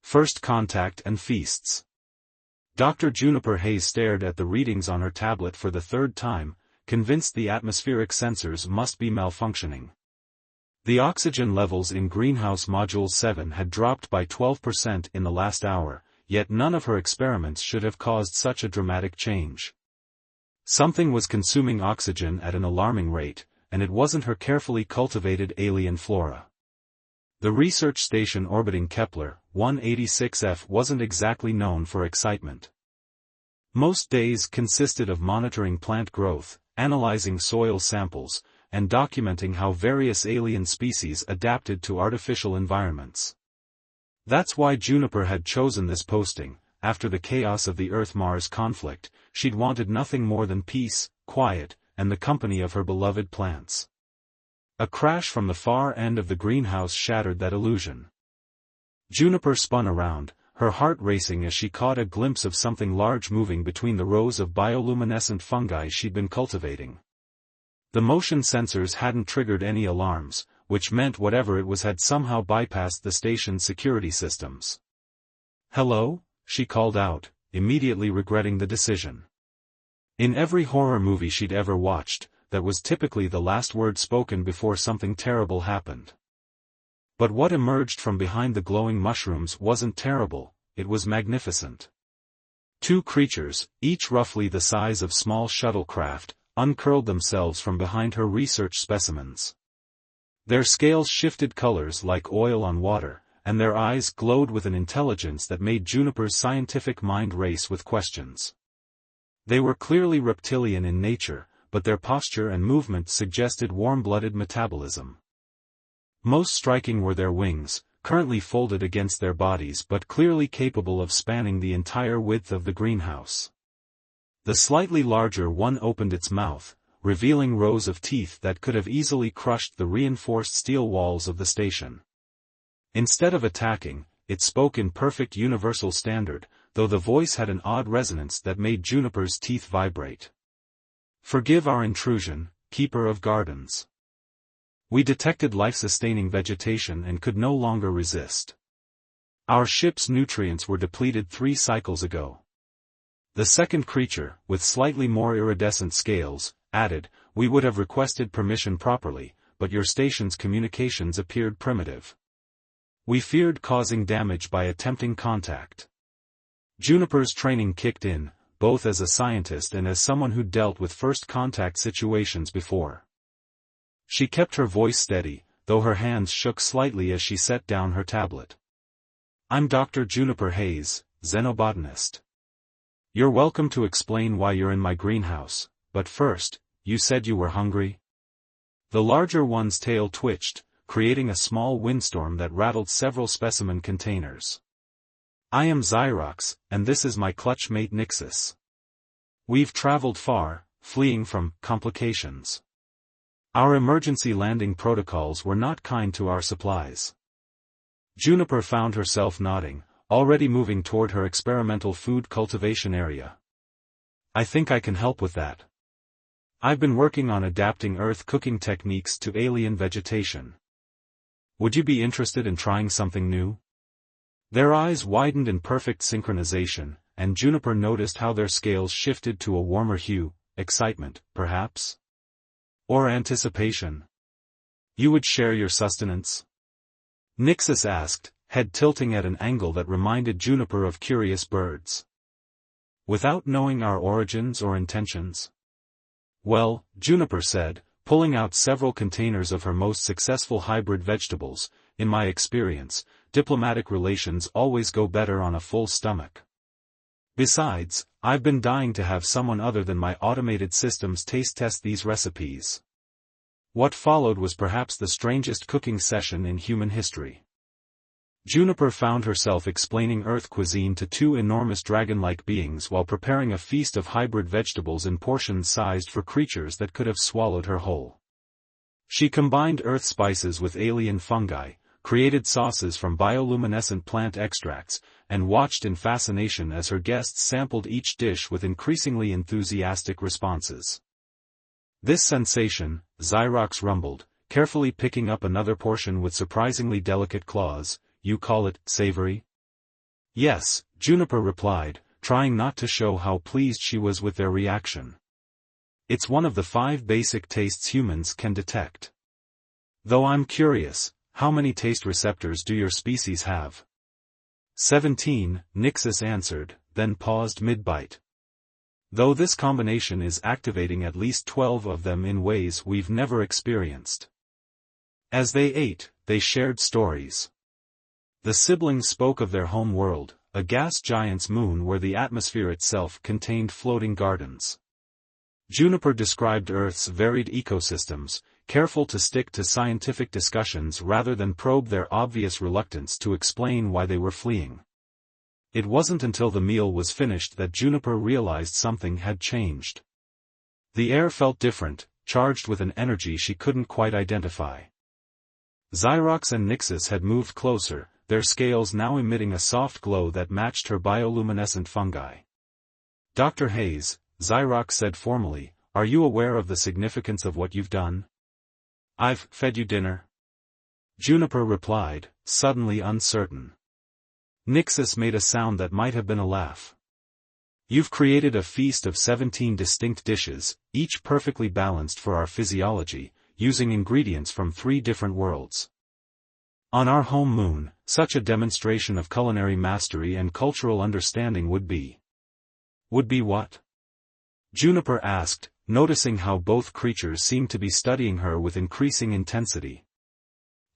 First contact and feasts. Dr. Juniper Hayes stared at the readings on her tablet for the third time, convinced the atmospheric sensors must be malfunctioning. The oxygen levels in Greenhouse Module 7 had dropped by 12% in the last hour, yet none of her experiments should have caused such a dramatic change. Something was consuming oxygen at an alarming rate, and it wasn't her carefully cultivated alien flora. The research station orbiting Kepler 186f wasn't exactly known for excitement. Most days consisted of monitoring plant growth, analyzing soil samples, and documenting how various alien species adapted to artificial environments. That's why Juniper had chosen this posting. After the chaos of the Earth-Mars conflict, she'd wanted nothing more than peace, quiet, and the company of her beloved plants. A crash from the far end of the greenhouse shattered that illusion. Juniper spun around, her heart racing as she caught a glimpse of something large moving between the rows of bioluminescent fungi she'd been cultivating. The motion sensors hadn't triggered any alarms, which meant whatever it was had somehow bypassed the station's security systems. "Hello?" she called out, immediately regretting the decision. In every horror movie she'd ever watched, that was typically the last word spoken before something terrible happened. But what emerged from behind the glowing mushrooms wasn't terrible, it was magnificent. Two creatures, each roughly the size of small shuttlecraft, uncurled themselves from behind her research specimens. Their scales shifted colors like oil on water, and their eyes glowed with an intelligence that made Juniper's scientific mind race with questions. They were clearly reptilian in nature, but their posture and movement suggested warm-blooded metabolism. Most striking were their wings, currently folded against their bodies but clearly capable of spanning the entire width of the greenhouse. The slightly larger one opened its mouth, revealing rows of teeth that could have easily crushed the reinforced steel walls of the station. Instead of attacking, it spoke in perfect universal standard, though the voice had an odd resonance that made Juniper's teeth vibrate. "Forgive our intrusion, keeper of gardens. We detected life-sustaining vegetation and could no longer resist. Our ship's nutrients were depleted 3 cycles ago." The second creature, with slightly more iridescent scales, added, "We would have requested permission properly, but your station's communications appeared primitive. We feared causing damage by attempting contact." Juniper's training kicked in, both as a scientist and as someone who'd dealt with first-contact situations before. She kept her voice steady, though her hands shook slightly as she set down her tablet. "I'm Dr. Juniper Hayes, xenobotanist. You're welcome to explain why you're in my greenhouse, but first, you said you were hungry?" The larger one's tail twitched, creating a small windstorm that rattled several specimen containers. "I am Xyrox, and this is my clutch mate Nixis. We've traveled far, fleeing from complications. Our emergency landing protocols were not kind to our supplies." Juniper found herself nodding, already moving toward her experimental food cultivation area. "I think I can help with that. I've been working on adapting Earth cooking techniques to alien vegetation. Would you be interested in trying something new?" Their eyes widened in perfect synchronization, and Juniper noticed how their scales shifted to a warmer hue. Excitement, perhaps? Or anticipation? "You would share your sustenance?" Nixis asked, head tilting at an angle that reminded Juniper of curious birds. "Without knowing our origins or intentions?" "Well," Juniper said, pulling out several containers of her most successful hybrid vegetables, "in my experience, diplomatic relations always go better on a full stomach. Besides, I've been dying to have someone other than my automated systems taste test these recipes." What followed was perhaps the strangest cooking session in human history. Juniper found herself explaining Earth cuisine to 2 enormous dragon-like beings while preparing a feast of hybrid vegetables in portions sized for creatures that could have swallowed her whole. She combined Earth spices with alien fungi, created sauces from bioluminescent plant extracts, and watched in fascination as her guests sampled each dish with increasingly enthusiastic responses. "This sensation," Xyrox rumbled, carefully picking up another portion with surprisingly delicate claws, "you call it savory?" Yes, Juniper replied, trying not to show how pleased she was with their reaction. It's one of the 5 basic tastes humans can detect. Though I'm curious, how many taste receptors do your species have? 17, Nixus answered, then paused mid-bite. Though this combination is activating at least 12 of them in ways we've never experienced. As they ate, they shared stories. The siblings spoke of their home world, a gas giant's moon where the atmosphere itself contained floating gardens. Juniper described Earth's varied ecosystems, careful to stick to scientific discussions rather than probe their obvious reluctance to explain why they were fleeing. It wasn't until the meal was finished that Juniper realized something had changed. The air felt different, charged with an energy she couldn't quite identify. Xyrox and Nixus had moved closer, their scales now emitting a soft glow that matched her bioluminescent fungi. Dr. Hayes, Xyrox said formally, are you aware of the significance of what you've done? I've fed you dinner. Juniper replied, suddenly uncertain. Nixus made a sound that might have been a laugh. You've created a feast of 17 distinct dishes, each perfectly balanced for our physiology, using ingredients from 3 different worlds. On our home moon, such a demonstration of culinary mastery and cultural understanding would be. Would be what? Juniper asked, noticing how both creatures seemed to be studying her with increasing intensity.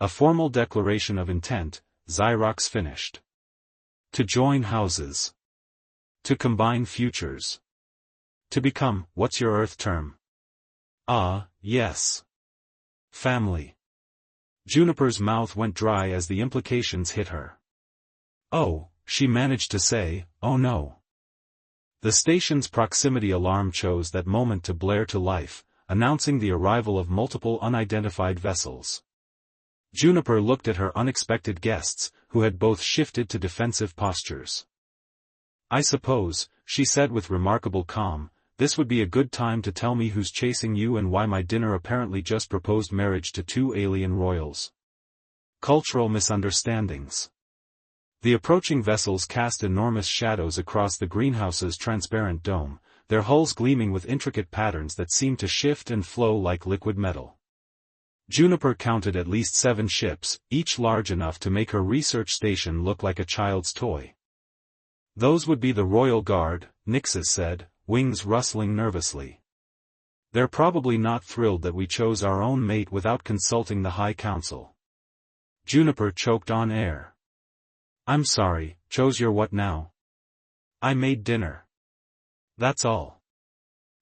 A formal declaration of intent, Xyrox finished. To join houses. To combine futures. To become, what's your Earth term? Ah, yes. Family. Juniper's mouth went dry as the implications hit her. Oh, she managed to say, oh no. The station's proximity alarm chose that moment to blare to life, announcing the arrival of multiple unidentified vessels. Juniper looked at her unexpected guests, who had both shifted to defensive postures. I suppose, she said with remarkable calm, this would be a good time to tell me who's chasing you and why my dinner apparently just proposed marriage to 2 alien royals. Cultural misunderstandings. The approaching vessels cast enormous shadows across the greenhouse's transparent dome, their hulls gleaming with intricate patterns that seemed to shift and flow like liquid metal. Juniper counted at least 7 ships, each large enough to make her research station look like a child's toy. Those would be the Royal Guard, Nixus said, wings rustling nervously. They're probably not thrilled that we chose our own mate without consulting the High Council. Juniper choked on air. I'm sorry, chose your what now? I made dinner. That's all.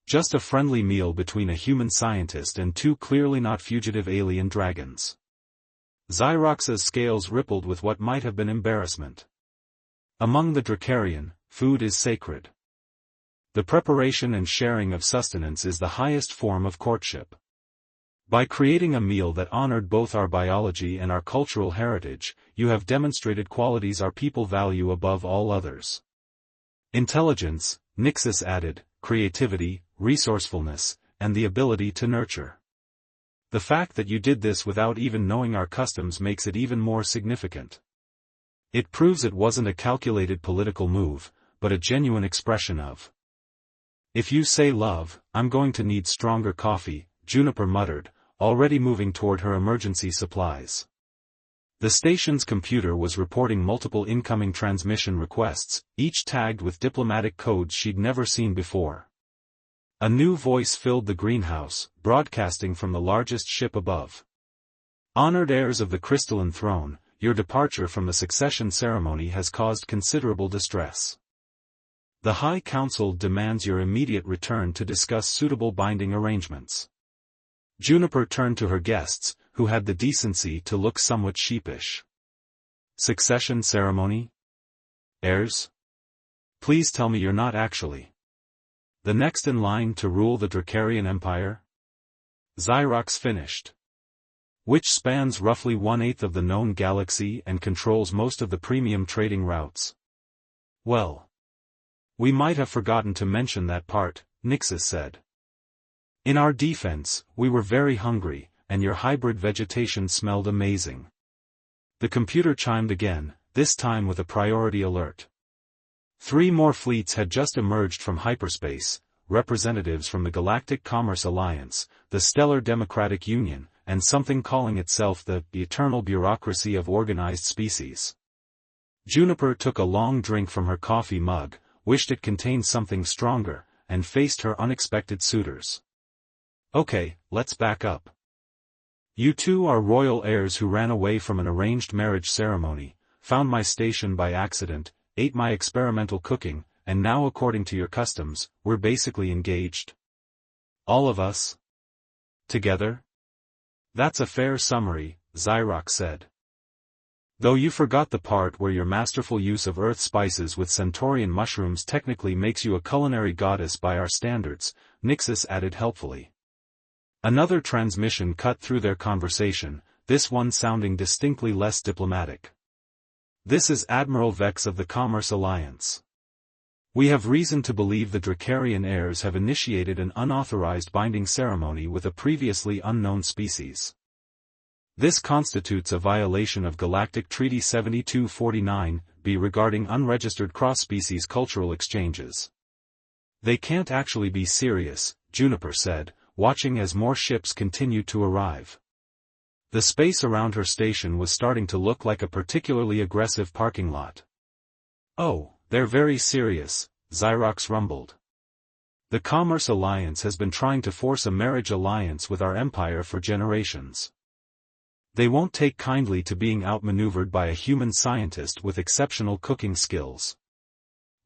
Just a friendly meal between a human scientist and 2 clearly not fugitive alien dragons. Xyrox's scales rippled with what might have been embarrassment. Among the Dracarian, food is sacred. The preparation and sharing of sustenance is the highest form of courtship. By creating a meal that honored both our biology and our cultural heritage, you have demonstrated qualities our people value above all others. Intelligence, Nixus added, creativity, resourcefulness, and the ability to nurture. The fact that you did this without even knowing our customs makes it even more significant. It proves it wasn't a calculated political move, but a genuine expression of. If you say love, I'm going to need stronger coffee, Juniper muttered, already moving toward her emergency supplies. The station's computer was reporting multiple incoming transmission requests, each tagged with diplomatic codes she'd never seen before. A new voice filled the greenhouse, broadcasting from the largest ship above. Honored heirs of the crystalline throne, your departure from the succession ceremony has caused considerable distress. The High Council demands your immediate return to discuss suitable binding arrangements. Juniper turned to her guests, who had the decency to look somewhat sheepish. Succession ceremony? Heirs? Please tell me you're not actually the next in line to rule the Dracarian Empire? Xyrox finished. Which spans roughly 1/8 of the known galaxy and controls most of the premium trading routes. Well. We might have forgotten to mention that part, Nixus said. In our defense, we were very hungry, and your hybrid vegetation smelled amazing. The computer chimed again, this time with a priority alert. 3 more fleets had just emerged from hyperspace, representatives from the Galactic Commerce Alliance, the Stellar Democratic Union, and something calling itself the eternal bureaucracy of organized species. Juniper took a long drink from her coffee mug, wished it contained something stronger, and faced her unexpected suitors. Okay, let's back up. You two are royal heirs who ran away from an arranged marriage ceremony, found my station by accident, ate my experimental cooking, and now according to your customs, we're basically engaged. All of us? Together? That's a fair summary, Xyrox said. Though you forgot the part where your masterful use of earth spices with Centaurian mushrooms technically makes you a culinary goddess by our standards, Nixus added helpfully. Another transmission cut through their conversation, this one sounding distinctly less diplomatic. This is Admiral Vex of the Commerce Alliance. We have reason to believe the Dracarian heirs have initiated an unauthorized binding ceremony with a previously unknown species. This constitutes a violation of Galactic Treaty 7249-B regarding unregistered cross-species cultural exchanges. They can't actually be serious, Juniper said, watching as more ships continued to arrive. The space around her station was starting to look like a particularly aggressive parking lot. Oh, they're very serious, Xyrox rumbled. The Commerce Alliance has been trying to force a marriage alliance with our empire for generations. They won't take kindly to being outmaneuvered by a human scientist with exceptional cooking skills.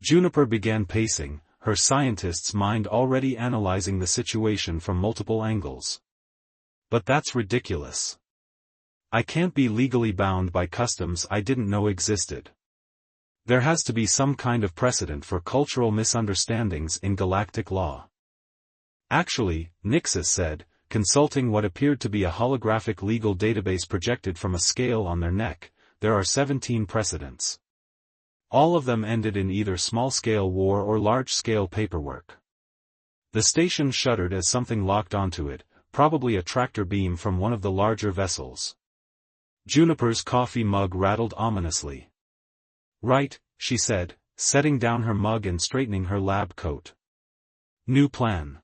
Juniper began pacing, her scientist's mind already analyzing the situation from multiple angles. But that's ridiculous. I can't be legally bound by customs I didn't know existed. There has to be some kind of precedent for cultural misunderstandings in galactic law. Actually, Nixus said, consulting what appeared to be a holographic legal database projected from a scale on their neck, there are 17 precedents. All of them ended in either small-scale war or large-scale paperwork. The station shuddered as something locked onto it, probably a tractor beam from one of the larger vessels. Juniper's coffee mug rattled ominously. Right, she said, setting down her mug and straightening her lab coat. New plan.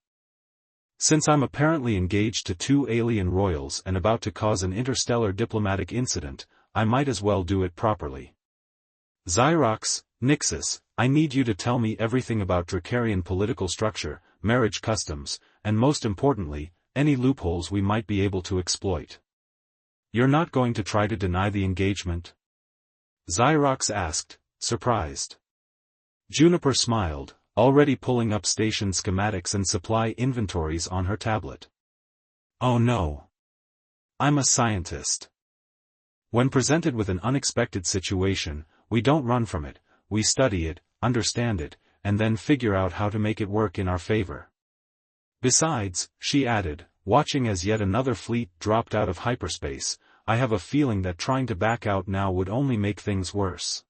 Since I'm apparently engaged to 2 alien royals and about to cause an interstellar diplomatic incident, I might as well do it properly. Xyrox, Nixus, I need you to tell me everything about Dracarian political structure, marriage customs, and most importantly, any loopholes we might be able to exploit. You're not going to try to deny the engagement? Xyrox asked, surprised. Juniper smiled, already pulling up station schematics and supply inventories on her tablet. Oh no. I'm a scientist. When presented with an unexpected situation, we don't run from it, we study it, understand it, and then figure out how to make it work in our favor. Besides, she added, watching as yet another fleet dropped out of hyperspace, I have a feeling that trying to back out now would only make things worse.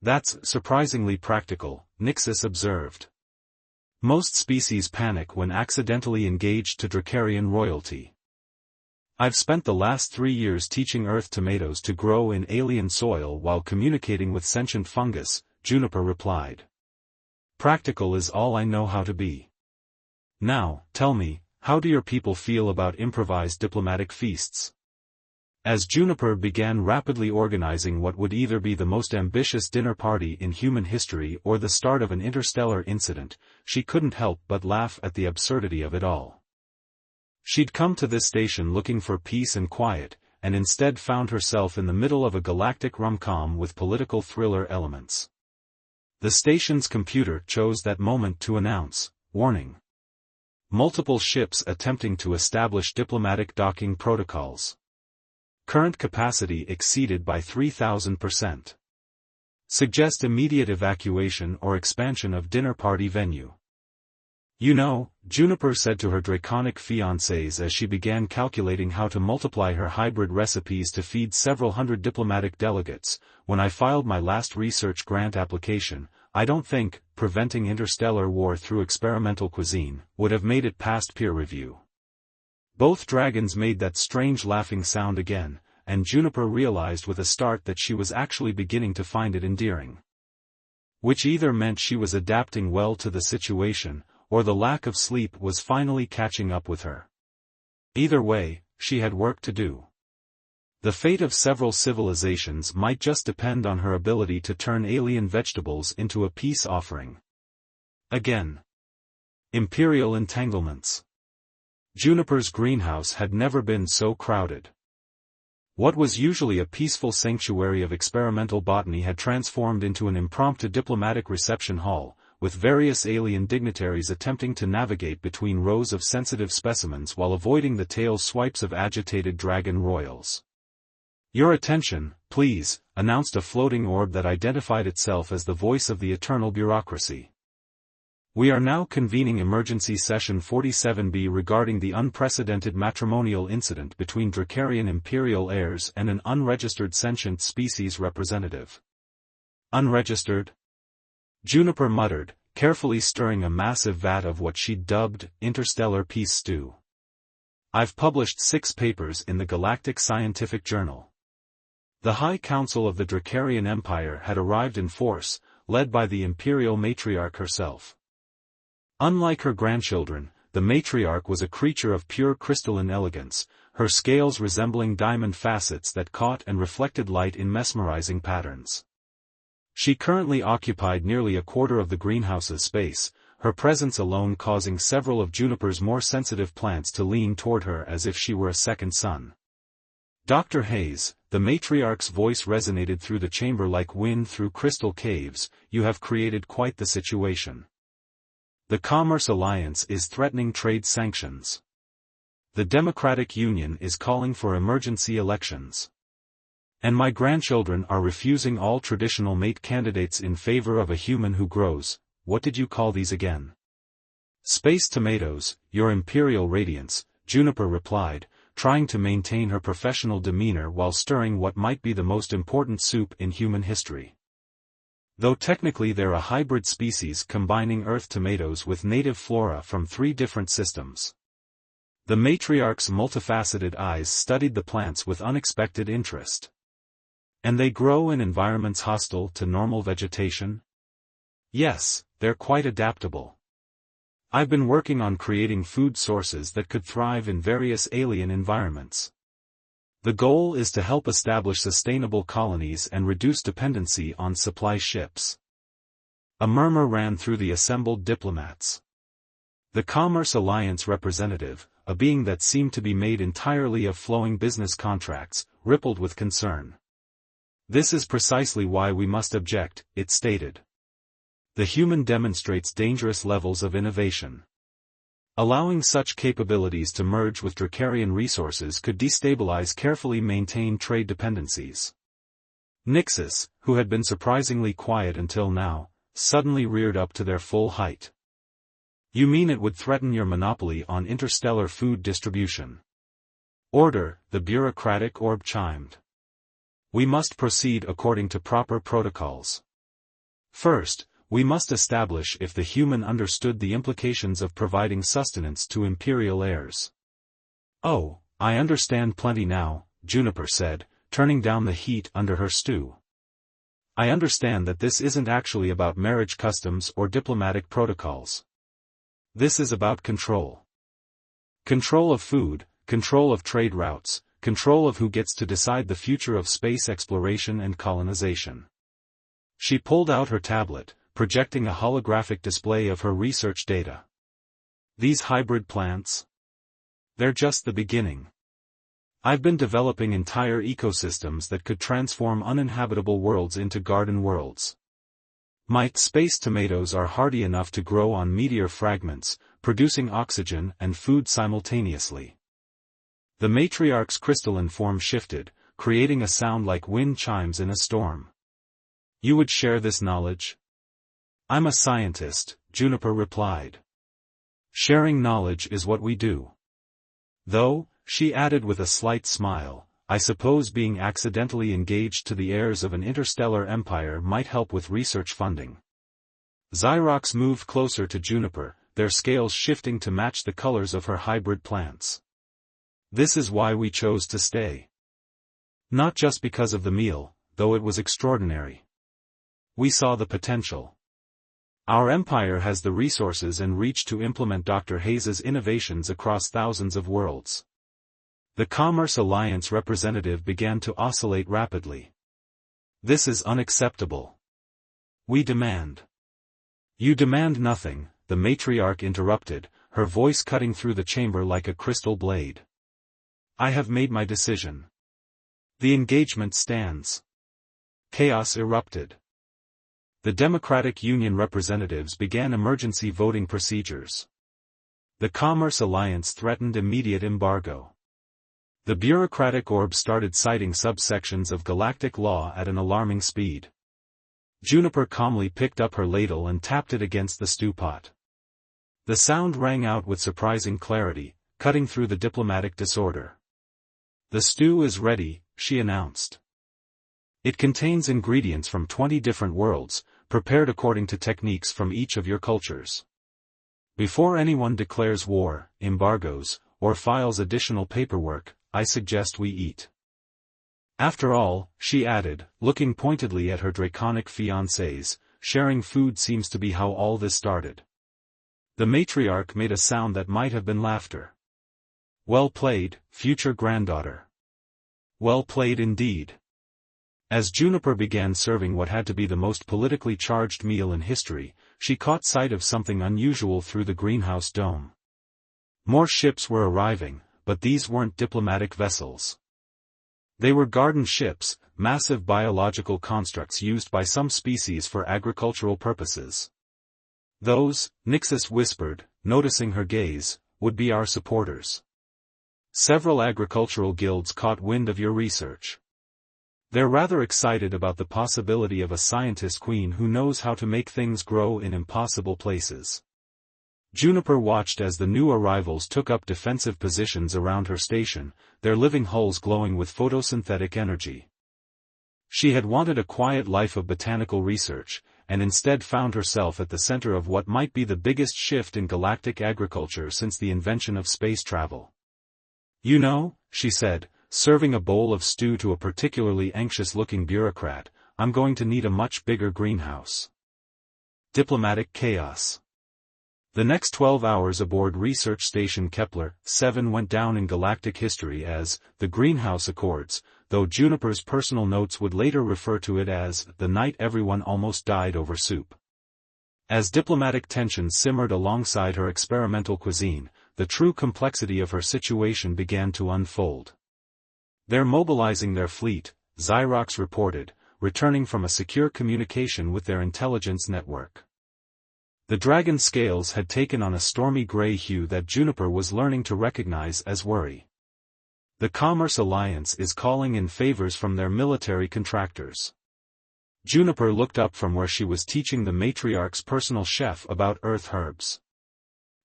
That's surprisingly practical, Nixus observed. Most species panic when accidentally engaged to Dracarian royalty. I've spent the last 3 years teaching Earth tomatoes to grow in alien soil while communicating with sentient fungus, Juniper replied. Practical is all I know how to be. Now, tell me, how do your people feel about improvised diplomatic feasts? As Juniper began rapidly organizing what would either be the most ambitious dinner party in human history or the start of an interstellar incident, she couldn't help but laugh at the absurdity of it all. She'd come to this station looking for peace and quiet, and instead found herself in the middle of a galactic rom-com with political thriller elements. The station's computer chose that moment to announce, warning. Multiple ships attempting to establish diplomatic docking protocols. Current capacity exceeded by 3,000%. Suggest immediate evacuation or expansion of dinner party venue. You know, Juniper said to her draconic fiancés as she began calculating how to multiply her hybrid recipes to feed several hundred diplomatic delegates, when I filed my last research grant application, I don't think preventing interstellar war through experimental cuisine would have made it past peer review. Both dragons made that strange laughing sound again, and Juniper realized with a start that she was actually beginning to find it endearing. Which either meant she was adapting well to the situation, or the lack of sleep was finally catching up with her. Either way, she had work to do. The fate of several civilizations might just depend on her ability to turn alien vegetables into a peace offering. Again. Imperial entanglements. Juniper's greenhouse had never been so crowded. What was usually a peaceful sanctuary of experimental botany had transformed into an impromptu diplomatic reception hall, with various alien dignitaries attempting to navigate between rows of sensitive specimens while avoiding the tail swipes of agitated dragon royals. "Your attention, please," announced a floating orb that identified itself as the voice of the eternal bureaucracy. "We are now convening emergency session 47B regarding the unprecedented matrimonial incident between Dracarian imperial heirs and an unregistered sentient species representative." "Unregistered?" Juniper muttered, carefully stirring a massive vat of what she dubbed interstellar peace stew. "I've published 6 papers in the Galactic Scientific Journal." The High Council of the Dracarian Empire had arrived in force, led by the imperial matriarch herself. Unlike her grandchildren, the matriarch was a creature of pure crystalline elegance, her scales resembling diamond facets that caught and reflected light in mesmerizing patterns. She currently occupied nearly a quarter of the greenhouse's space, her presence alone causing several of Juniper's more sensitive plants to lean toward her as if she were a second son. "Dr. Hayes," the matriarch's voice resonated through the chamber like wind through crystal caves, "you have created quite the situation. The Commerce Alliance is threatening trade sanctions. The Democratic Union is calling for emergency elections. And my grandchildren are refusing all traditional mate candidates in favor of a human who grows, what did you call these again?" "Space tomatoes, your imperial radiance," Juniper replied, trying to maintain her professional demeanor while stirring what might be the most important soup in human history. Though technically they're a hybrid species combining Earth tomatoes with native flora from 3 different systems. The matriarch's multifaceted eyes studied the plants with unexpected interest. "And they grow in environments hostile to normal vegetation?" "Yes, they're quite adaptable. I've been working on creating food sources that could thrive in various alien environments. The goal is to help establish sustainable colonies and reduce dependency on supply ships." A murmur ran through the assembled diplomats. The Commerce Alliance representative, a being that seemed to be made entirely of flowing business contracts, rippled with concern. "This is precisely why we must object," it stated. "The human demonstrates dangerous levels of innovation. Allowing such capabilities to merge with Dracarian resources could destabilize carefully maintained trade dependencies." Nixus, who had been surprisingly quiet until now, suddenly reared up to their full height. "You mean it would threaten your monopoly on interstellar food distribution?" "Order," the bureaucratic orb chimed. "We must proceed according to proper protocols. First, we must establish if the human understood the implications of providing sustenance to imperial heirs." "Oh, I understand plenty now," Juniper said, turning down the heat under her stew. "I understand that this isn't actually about marriage customs or diplomatic protocols. This is about control. Control of food, control of trade routes, control of who gets to decide the future of space exploration and colonization." She pulled out her tablet, projecting a holographic display of her research data. "These hybrid plants? They're just the beginning. I've been developing entire ecosystems that could transform uninhabitable worlds into garden worlds. My space tomatoes are hardy enough to grow on meteor fragments, producing oxygen and food simultaneously." The matriarch's crystalline form shifted, creating a sound like wind chimes in a storm. "You would share this knowledge?" "I'm a scientist," Juniper replied. "Sharing knowledge is what we do. Though," she added with a slight smile, "I suppose being accidentally engaged to the heirs of an interstellar empire might help with research funding." Xyrox moved closer to Juniper, their scales shifting to match the colors of her hybrid plants. "This is why we chose to stay. Not just because of the meal, though it was extraordinary. We saw the potential. Our empire has the resources and reach to implement Dr. Hayes's innovations across thousands of worlds. The Commerce Alliance representative began to oscillate rapidly. This is unacceptable. We demand. You demand nothing, the matriarch interrupted, her voice cutting through the chamber like a crystal blade. I have made my decision. The engagement stands. Chaos erupted. The Democratic Union representatives began emergency voting procedures. The Commerce Alliance threatened immediate embargo. The bureaucratic orb started citing subsections of galactic law at an alarming speed. Juniper calmly picked up her ladle and tapped it against the stew pot. The sound rang out with surprising clarity, cutting through the diplomatic disorder. The stew is ready, she announced. It contains ingredients from 20 different worlds, prepared according to techniques from each of your cultures. Before anyone declares war, embargoes, or files additional paperwork, I suggest we eat. After all, she added, looking pointedly at her draconic fiancés, sharing food seems to be how all this started. The matriarch made a sound that might have been laughter. Well played, future granddaughter. Well played indeed. As Juniper began serving what had to be the most politically charged meal in history, she caught sight of something unusual through the greenhouse dome. More ships were arriving, but these weren't diplomatic vessels. They were garden ships, massive biological constructs used by some species for agricultural purposes. Those, Nixus whispered, noticing her gaze, would be our supporters. Several agricultural guilds caught wind of your research. They're rather excited about the possibility of a scientist queen who knows how to make things grow in impossible places. Juniper watched as the new arrivals took up defensive positions around her station, their living hulls glowing with photosynthetic energy. She had wanted a quiet life of botanical research, and instead found herself at the center of what might be the biggest shift in galactic agriculture since the invention of space travel. You know, she said, serving a bowl of stew to a particularly anxious-looking bureaucrat, I'm going to need a much bigger greenhouse. Diplomatic chaos. The next 12 hours aboard Research Station Kepler-7 went down in galactic history as the Greenhouse Accords, though Juniper's personal notes would later refer to it as the night everyone almost died over soup. As diplomatic tensions simmered alongside her experimental cuisine, the true complexity of her situation began to unfold. They're mobilizing their fleet, Xyrox reported, returning from a secure communication with their intelligence network. The dragon scales had taken on a stormy gray hue that Juniper was learning to recognize as worry. The Commerce Alliance is calling in favors from their military contractors. Juniper looked up from where she was teaching the matriarch's personal chef about earth herbs.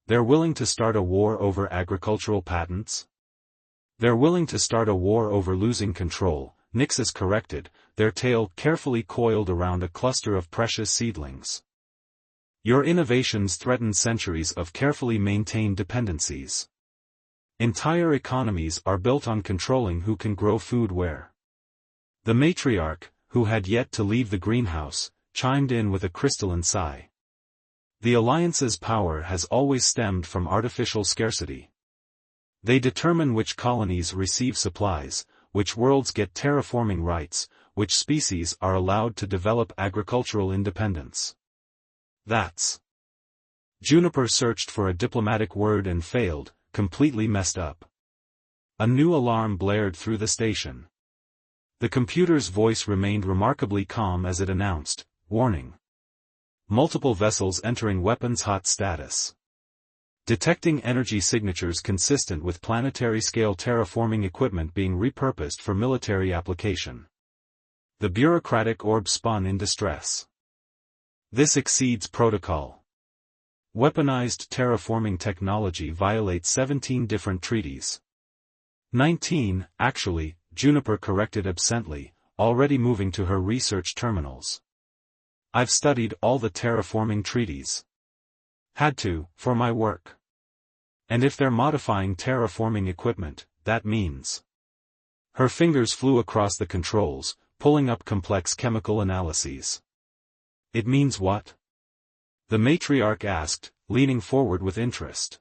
They're willing to start a war over agricultural patents? They're willing to start a war over losing control, Nixus corrected, their tail carefully coiled around a cluster of precious seedlings. Your innovations threaten centuries of carefully maintained dependencies. Entire economies are built on controlling who can grow food where. The matriarch, who had yet to leave the greenhouse, chimed in with a crystalline sigh. The Alliance's power has always stemmed from artificial scarcity. They determine which colonies receive supplies, which worlds get terraforming rights, which species are allowed to develop agricultural independence. That's. Juniper searched for a diplomatic word and failed, completely messed up. A new alarm blared through the station. The computer's voice remained remarkably calm as it announced, warning. Multiple vessels entering weapons hot status. Detecting energy signatures consistent with planetary-scale terraforming equipment being repurposed for military application. The bureaucratic orb spun in distress. This exceeds protocol. Weaponized terraforming technology violates 17 different treaties. 19, actually, Juniper corrected absently, already moving to her research terminals. I've studied all the terraforming treaties. Had to, for my work. And if they're modifying terraforming equipment, that means. Her fingers flew across the controls, pulling up complex chemical analyses. It means what? The matriarch asked, leaning forward with interest.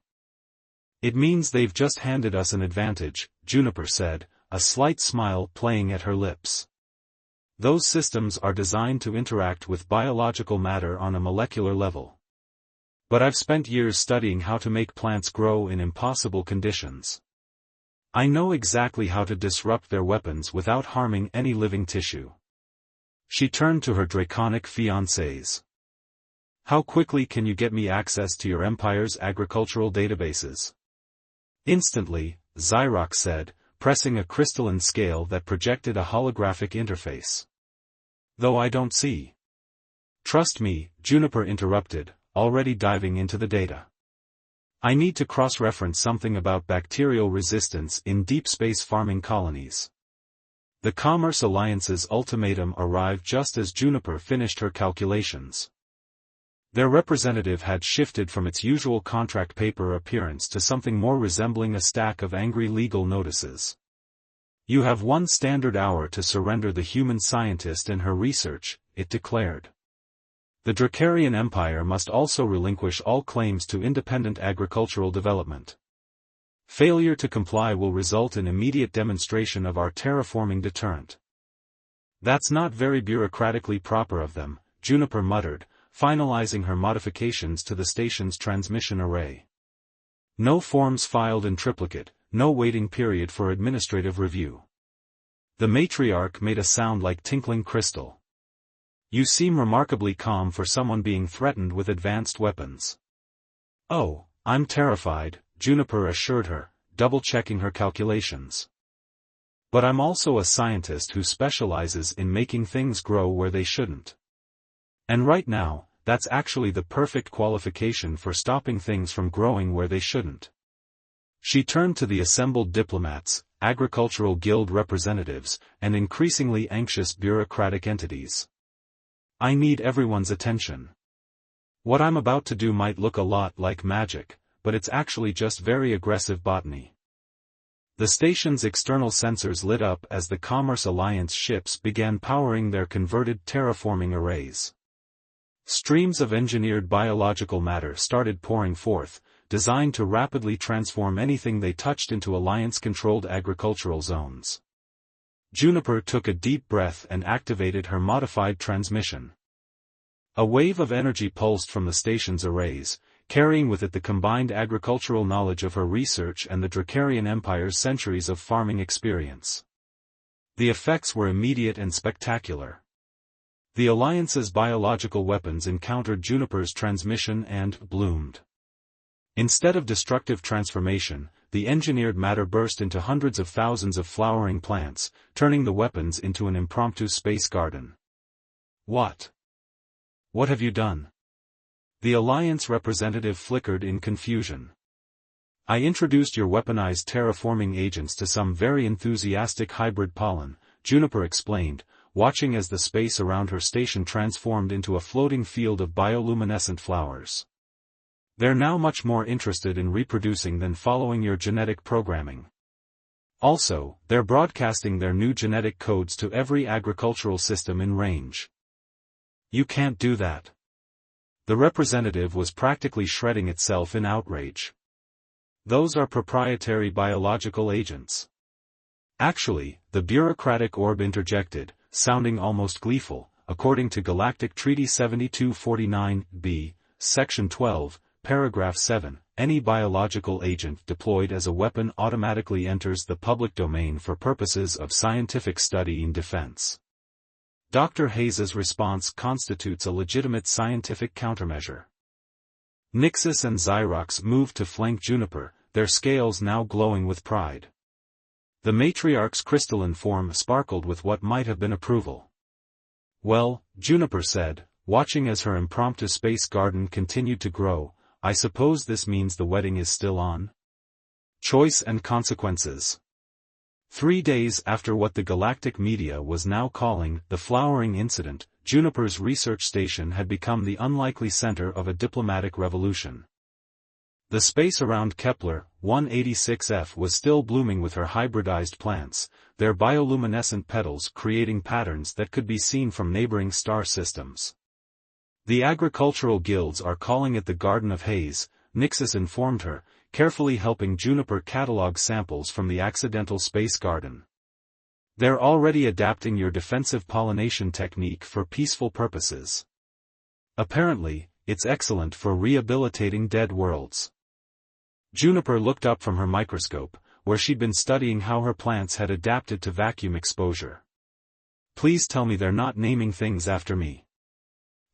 It means they've just handed us an advantage, Juniper said, a slight smile playing at her lips. Those systems are designed to interact with biological matter on a molecular level. But I've spent years studying how to make plants grow in impossible conditions. I know exactly how to disrupt their weapons without harming any living tissue. She turned to her draconic fiancés. How quickly can you get me access to your empire's agricultural databases? Instantly, Xyrox said, pressing a crystalline scale that projected a holographic interface. Though I don't see. Trust me, Juniper interrupted, already diving into the data. I need to cross-reference something about bacterial resistance in deep space farming colonies. The Commerce Alliance's ultimatum arrived just as Juniper finished her calculations. Their representative had shifted from its usual contract paper appearance to something more resembling a stack of angry legal notices. You have 1 standard hour to surrender the human scientist and her research, it declared. The Dracarian Empire must also relinquish all claims to independent agricultural development. Failure to comply will result in immediate demonstration of our terraforming deterrent. That's not very bureaucratically proper of them, Juniper muttered, finalizing her modifications to the station's transmission array. No forms filed in triplicate, no waiting period for administrative review. The matriarch made a sound like tinkling crystal. You seem remarkably calm for someone being threatened with advanced weapons. Oh, I'm terrified, Juniper assured her, double-checking her calculations. But I'm also a scientist who specializes in making things grow where they shouldn't. And right now, that's actually the perfect qualification for stopping things from growing where they shouldn't. She turned to the assembled diplomats, agricultural guild representatives, and increasingly anxious bureaucratic entities. I need everyone's attention. What I'm about to do might look a lot like magic, but it's actually just very aggressive botany. The station's external sensors lit up as the Commerce Alliance ships began powering their converted terraforming arrays. Streams of engineered biological matter started pouring forth, designed to rapidly transform anything they touched into Alliance-controlled agricultural zones. Juniper took a deep breath and activated her modified transmission. A wave of energy pulsed from the station's arrays, carrying with it the combined agricultural knowledge of her research and the Dracarian Empire's centuries of farming experience. The effects were immediate and spectacular. The Alliance's biological weapons encountered Juniper's transmission and bloomed. Instead of destructive transformation, the engineered matter burst into hundreds of thousands of flowering plants, turning the weapons into an impromptu space garden. What? What have you done? The Alliance representative flickered in confusion. I introduced your weaponized terraforming agents to some very enthusiastic hybrid pollen, Juniper explained, watching as the space around her station transformed into a floating field of bioluminescent flowers. They're now much more interested in reproducing than following your genetic programming. Also, they're broadcasting their new genetic codes to every agricultural system in range. You can't do that. The representative was practically shredding itself in outrage. Those are proprietary biological agents. Actually, the bureaucratic orb interjected, sounding almost gleeful, according to Galactic Treaty 7249b, Section 12, Paragraph 7, any biological agent deployed as a weapon automatically enters the public domain for purposes of scientific study and defense. Dr. Hayes's response constitutes a legitimate scientific countermeasure. Nixus and Xyrox moved to flank Juniper, their scales now glowing with pride. The matriarch's crystalline form sparkled with what might have been approval. Well, Juniper said, watching as her impromptu space garden continued to grow, I suppose this means the wedding is still on? Choice and consequences. 3 days after what the galactic media was now calling the flowering incident, Juniper's research station had become the unlikely center of a diplomatic revolution. The space around Kepler 186f was still blooming with her hybridized plants, their bioluminescent petals creating patterns that could be seen from neighboring star systems. The agricultural guilds are calling it the Garden of Haze, Nixis informed her, carefully helping Juniper catalog samples from the accidental space garden. They're already adapting your defensive pollination technique for peaceful purposes. Apparently, it's excellent for rehabilitating dead worlds. Juniper looked up from her microscope, where she'd been studying how her plants had adapted to vacuum exposure. Please tell me they're not naming things after me.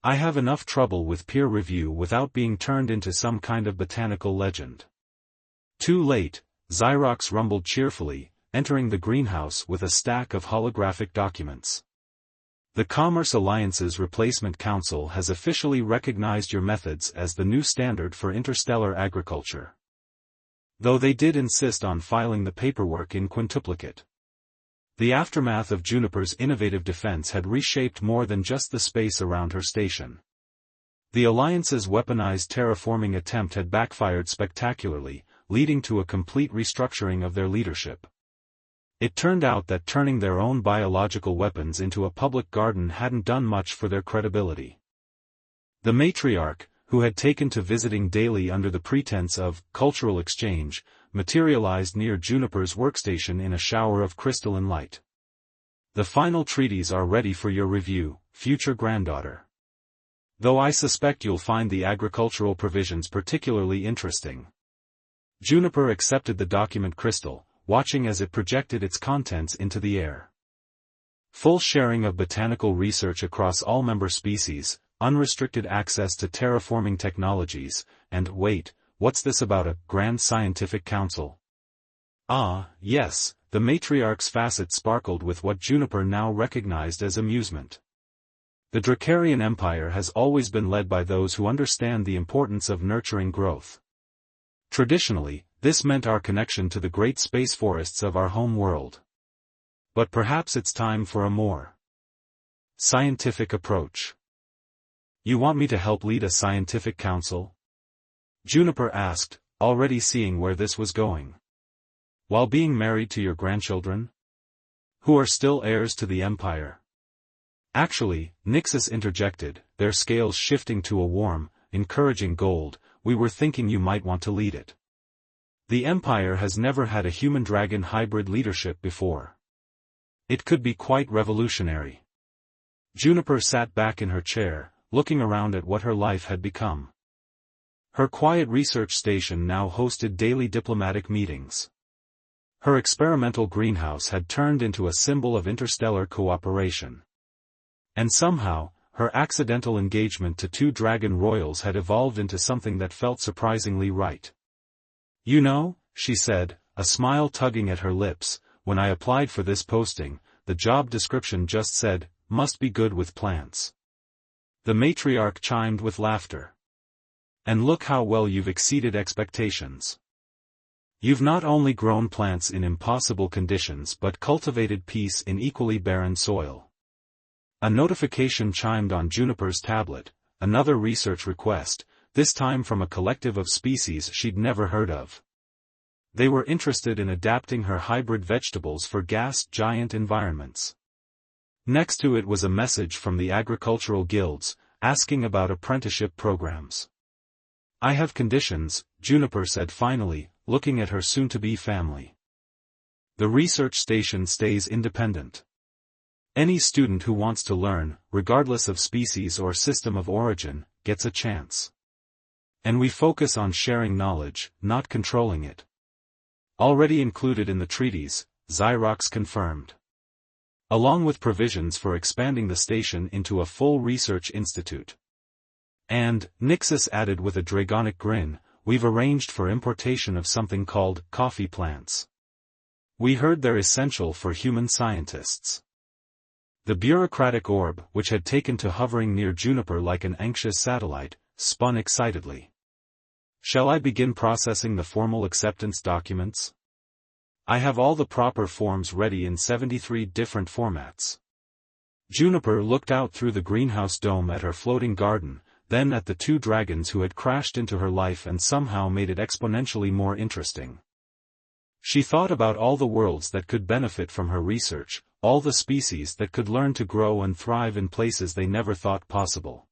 I have enough trouble with peer review without being turned into some kind of botanical legend. Too late, Xerox rumbled cheerfully, entering the greenhouse with a stack of holographic documents. The Commerce Alliance's Replacement Council has officially recognized your methods as the new standard for interstellar agriculture. Though they did insist on filing the paperwork in quintuplicate. The aftermath of Juniper's innovative defense had reshaped more than just the space around her station. The Alliance's weaponized terraforming attempt had backfired spectacularly, leading to a complete restructuring of their leadership. It turned out that turning their own biological weapons into a public garden hadn't done much for their credibility. The matriarch, who had taken to visiting daily under the pretense of cultural exchange, materialized near Juniper's workstation in a shower of crystalline light. The final treaties are ready for your review, future granddaughter. Though I suspect you'll find the agricultural provisions particularly interesting. Juniper accepted the document crystal, watching as it projected its contents into the air. Full sharing of botanical research across all member species, unrestricted access to terraforming technologies, and wait, what's this about a Grand Scientific Council? Ah, yes, the matriarch's facet sparkled with what Juniper now recognized as amusement. The Dracarian Empire has always been led by those who understand the importance of nurturing growth. Traditionally, this meant our connection to the great space forests of our home world. But perhaps it's time for a more scientific approach. You want me to help lead a scientific council? Juniper asked, already seeing where this was going. While being married to your grandchildren? Who are still heirs to the empire? Actually, Nixis interjected, their scales shifting to a warm, encouraging gold, we were thinking you might want to lead it. The Empire has never had a human-dragon hybrid leadership before. It could be quite revolutionary. Juniper sat back in her chair, looking around at what her life had become. Her quiet research station now hosted daily diplomatic meetings. Her experimental greenhouse had turned into a symbol of interstellar cooperation. And somehow, her accidental engagement to 2 dragon royals had evolved into something that felt surprisingly right. You know, she said, a smile tugging at her lips, when I applied for this posting, the job description just said, must be good with plants. The matriarch chimed with laughter. And look how well you've exceeded expectations. You've not only grown plants in impossible conditions but cultivated peace in equally barren soil. A notification chimed on Juniper's tablet, another research request, this time from a collective of species she'd never heard of. They were interested in adapting her hybrid vegetables for gas giant environments. Next to it was a message from the agricultural guilds, asking about apprenticeship programs. I have conditions, Juniper said finally, looking at her soon-to-be family. The research station stays independent. Any student who wants to learn, regardless of species or system of origin, gets a chance. And we focus on sharing knowledge, not controlling it. Already included in the treaties, Xerox confirmed. Along with provisions for expanding the station into a full research institute. And, Nixis added with a dragonic grin, we've arranged for importation of something called coffee plants. We heard they're essential for human scientists. The bureaucratic orb, which had taken to hovering near Juniper like an anxious satellite, spun excitedly. Shall I begin processing the formal acceptance documents? I have all the proper forms ready in 73 different formats. Juniper looked out through the greenhouse dome at her floating garden, then at the two dragons who had crashed into her life and somehow made it exponentially more interesting. She thought about all the worlds that could benefit from her research, all the species that could learn to grow and thrive in places they never thought possible.